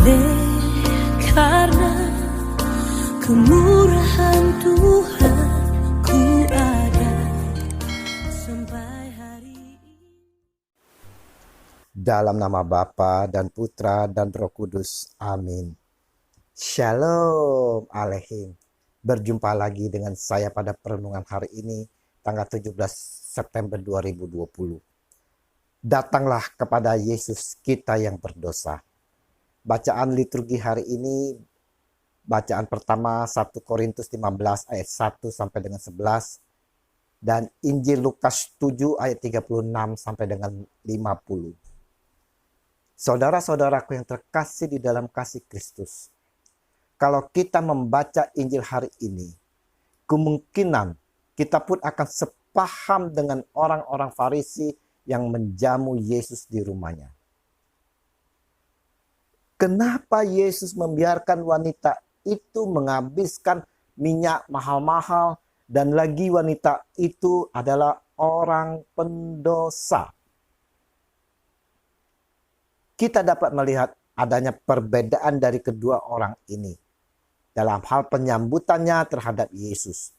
Oleh karena kemurahan Tuhan ku ada sampai hari ini. Dalam nama Bapa dan Putra dan Roh Kudus. Amin. Shalom Aleihim. Berjumpa lagi dengan saya pada perenungan hari ini, tanggal 17 September 2020. Datanglah kepada Yesus kita yang berdosa. Bacaan liturgi hari ini, bacaan pertama 1 Korintus 15 ayat 1 sampai dengan 11. Dan Injil Lukas 7 ayat 36 sampai dengan 50. Saudara-saudaraku yang terkasih di dalam kasih Kristus. Kalau kita membaca Injil hari ini, kemungkinan kita pun akan sepaham dengan orang-orang Farisi yang menjamu Yesus di rumahnya. Kenapa Yesus membiarkan wanita itu menghabiskan minyak mahal-mahal dan lagi wanita itu adalah orang pendosa? Kita dapat melihat adanya perbedaan dari kedua orang ini dalam hal penyambutannya terhadap Yesus.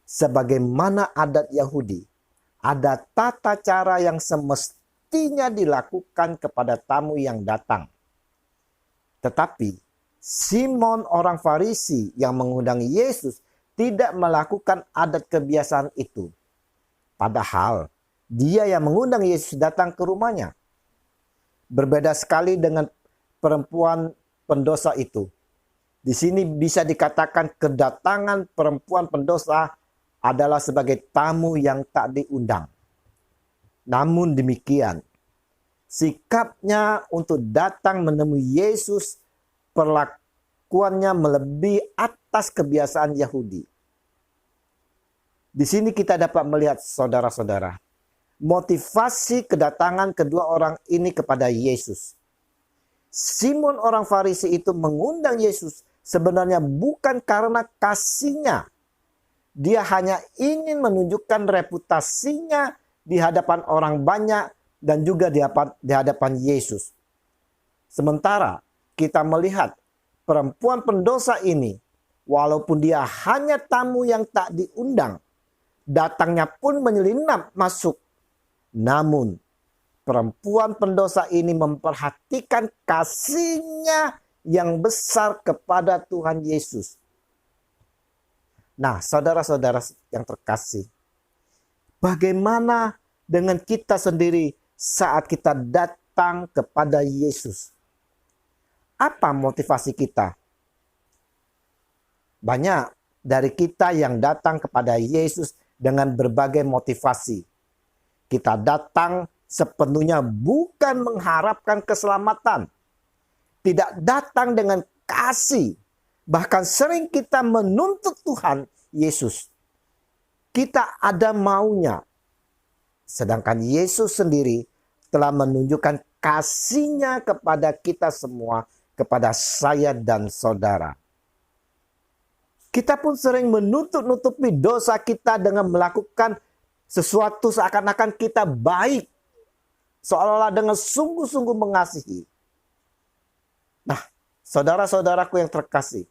Sebagaimana adat Yahudi, ada tata cara yang semestinya dilakukan kepada tamu yang datang. Tetapi Simon orang Farisi yang mengundang Yesus tidak melakukan adat kebiasaan itu. Padahal dia yang mengundang Yesus datang ke rumahnya. Berbeda sekali dengan perempuan pendosa itu. Di sini bisa dikatakan kedatangan perempuan pendosa adalah sebagai tamu yang tak diundang. Namun demikian, sikapnya untuk datang menemui Yesus, perlakuannya melebihi atas kebiasaan Yahudi. Di sini kita dapat melihat saudara-saudara, motivasi kedatangan kedua orang ini kepada Yesus. Simon orang Farisi itu mengundang Yesus sebenarnya bukan karena kasihnya. Dia hanya ingin menunjukkan reputasinya di hadapan orang banyak dan juga di hadapan Yesus. Sementara kita melihat perempuan pendosa ini, walaupun dia hanya tamu yang tak diundang, datangnya pun menyelinap masuk. Namun perempuan pendosa ini memperhatikan kasihnya yang besar kepada Tuhan Yesus. Nah, saudara-saudara yang terkasih, bagaimana dengan kita sendiri saat kita datang kepada Yesus? Apa motivasi kita? Banyak dari kita yang datang kepada Yesus dengan berbagai motivasi. Kita datang sepenuhnya bukan mengharapkan keselamatan. Tidak datang dengan kasih. Bahkan sering kita menuntut Tuhan Yesus. Kita ada maunya. Sedangkan Yesus sendiri telah menunjukkan kasihnya kepada kita semua, kepada saya dan saudara. Kita pun sering menutup-nutupi dosa kita dengan melakukan sesuatu seakan-akan kita baik. Seolah-olah dengan sungguh-sungguh mengasihi. Nah, saudara-saudaraku yang terkasih,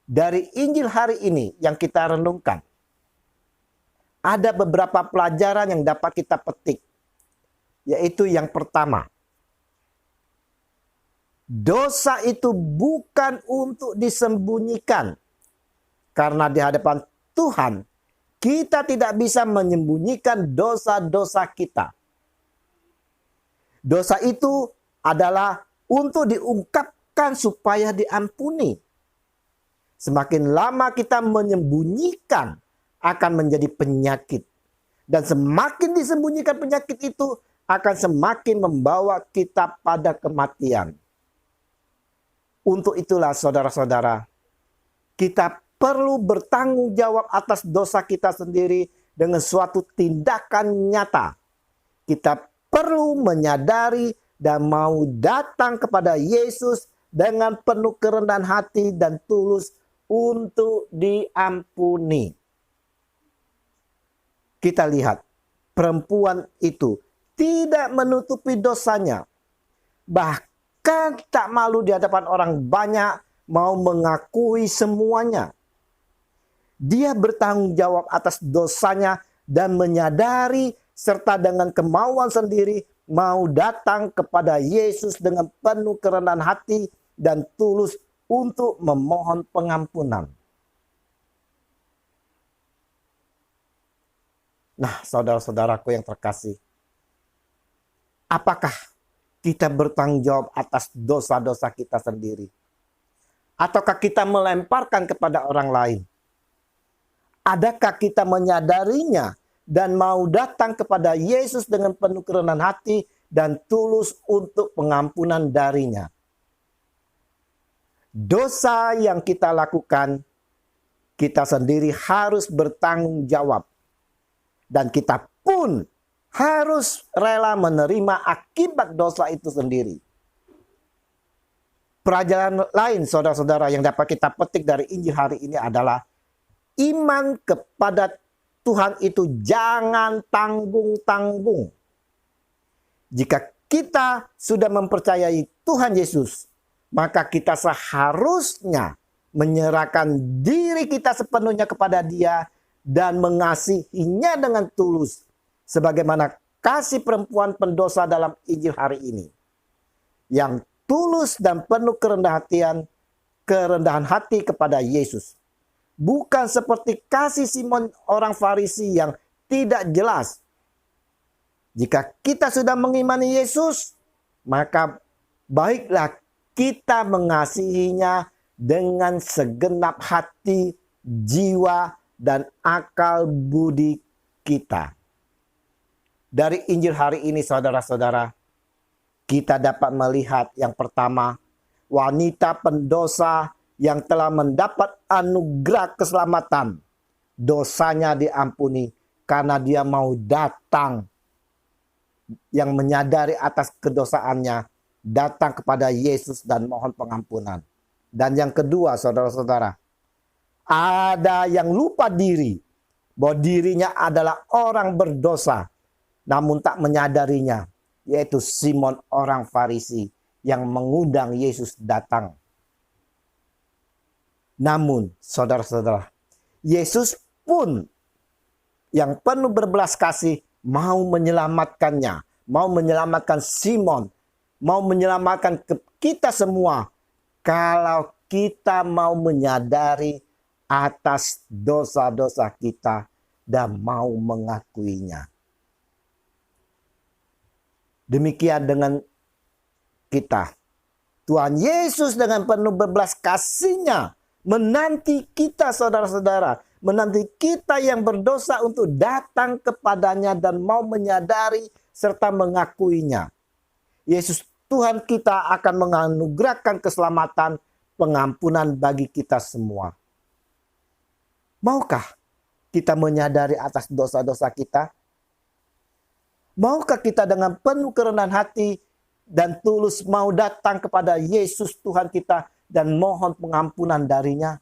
dari Injil hari ini yang kita renungkan, ada beberapa pelajaran yang dapat kita petik. Yaitu yang pertama, dosa itu bukan untuk disembunyikan. Karena di hadapan Tuhan, kita tidak bisa menyembunyikan dosa-dosa kita. Dosa itu adalah untuk diungkapkan supaya diampuni. Semakin lama kita menyembunyikan akan menjadi penyakit. Dan semakin disembunyikan penyakit itu akan semakin membawa kita pada kematian. Untuk itulah saudara-saudara, kita perlu bertanggung jawab atas dosa kita sendiri dengan suatu tindakan nyata. Kita perlu menyadari dan mau datang kepada Yesus dengan penuh kerendahan hati dan tulus untuk diampuni. Kita lihat perempuan itu tidak menutupi dosanya. bahkan tak malu di hadapan orang banyak, mau mengakui semuanya. Dia bertanggung jawab atas dosanya dan menyadari serta dengan kemauan sendiri mau datang kepada Yesus dengan penuh kerendahan hati dan tulus untuk memohon pengampunan. Nah, saudara-saudaraku yang terkasih, apakah kita bertanggung jawab atas dosa-dosa kita sendiri? Ataukah kita melemparkan kepada orang lain? Adakah kita menyadarinya dan mau datang kepada Yesus dengan penuh kerendahan hati dan tulus untuk pengampunan darinya? Dosa yang kita lakukan, kita sendiri harus bertanggung jawab. Dan kita pun harus rela menerima akibat dosa itu sendiri. Pelajaran lain saudara-saudara yang dapat kita petik dari Injil hari ini adalah iman kepada Tuhan itu jangan tanggung-tanggung. Jika kita sudah mempercayai Tuhan Yesus, maka kita seharusnya menyerahkan diri kita sepenuhnya kepada Dia dan mengasihinya dengan tulus. Sebagaimana kasih perempuan pendosa dalam Injil hari ini. Yang tulus dan penuh kerendahan hati kepada Yesus. Bukan seperti kasih Simon orang Farisi yang tidak jelas. Jika kita sudah mengimani Yesus, maka baiklah kita mengasihinya dengan segenap hati, jiwa, dan akal budi kita. Dari Injil hari ini saudara-saudara, kita dapat melihat yang pertama, wanita pendosa yang telah mendapat anugerah keselamatan. Dosanya diampuni karena dia mau datang, yang menyadari atas kedosaannya, datang kepada Yesus dan mohon pengampunan. Dan yang kedua saudara-saudara, ada yang lupa diri bahwa dirinya adalah orang berdosa namun tak menyadarinya, yaitu Simon orang Farisi yang mengundang Yesus datang. Namun saudara-saudara, Yesus pun yang penuh berbelas kasih mau menyelamatkannya, mau menyelamatkan Simon, mau menyelamatkan kita semua kalau kita mau menyadari atas dosa-dosa kita dan mau mengakuinya. Demikian dengan kita. Tuhan Yesus dengan penuh berbelas kasih-Nya menanti kita saudara-saudara, menanti kita yang berdosa untuk datang kepadanya dan mau menyadari serta mengakuinya. Yesus Tuhan kita akan menganugerahkan keselamatan, pengampunan bagi kita semua. Maukah kita menyadari atas dosa-dosa kita? Maukah kita dengan penuh kerendahan hati dan tulus mau datang kepada Yesus Tuhan kita dan mohon pengampunan darinya?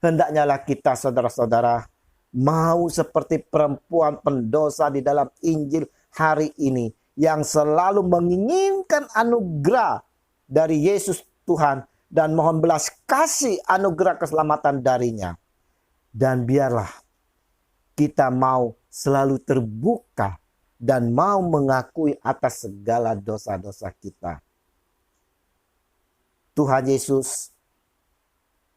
Hendaknya kita saudara-saudara mau seperti perempuan pendosa di dalam Injil hari ini yang selalu menginginkan anugerah dari Yesus Tuhan dan mohon belas kasih anugerah keselamatan darinya. Dan biarlah kita mau selalu terbuka dan mau mengakui atas segala dosa-dosa kita. Tuhan Yesus,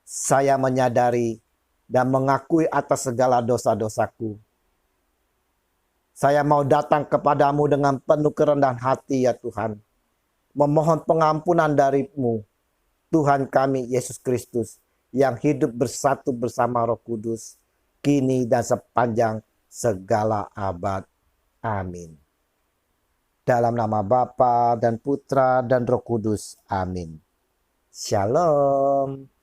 saya menyadari dan mengakui atas segala dosa-dosaku. Saya mau datang kepadamu dengan penuh kerendahan hati ya Tuhan. Memohon pengampunan dari-Mu, Tuhan kami Yesus Kristus, yang hidup bersatu bersama Roh Kudus, kini dan sepanjang segala abad. Amin. Dalam nama Bapa dan Putra dan Roh Kudus. Amin. Shalom.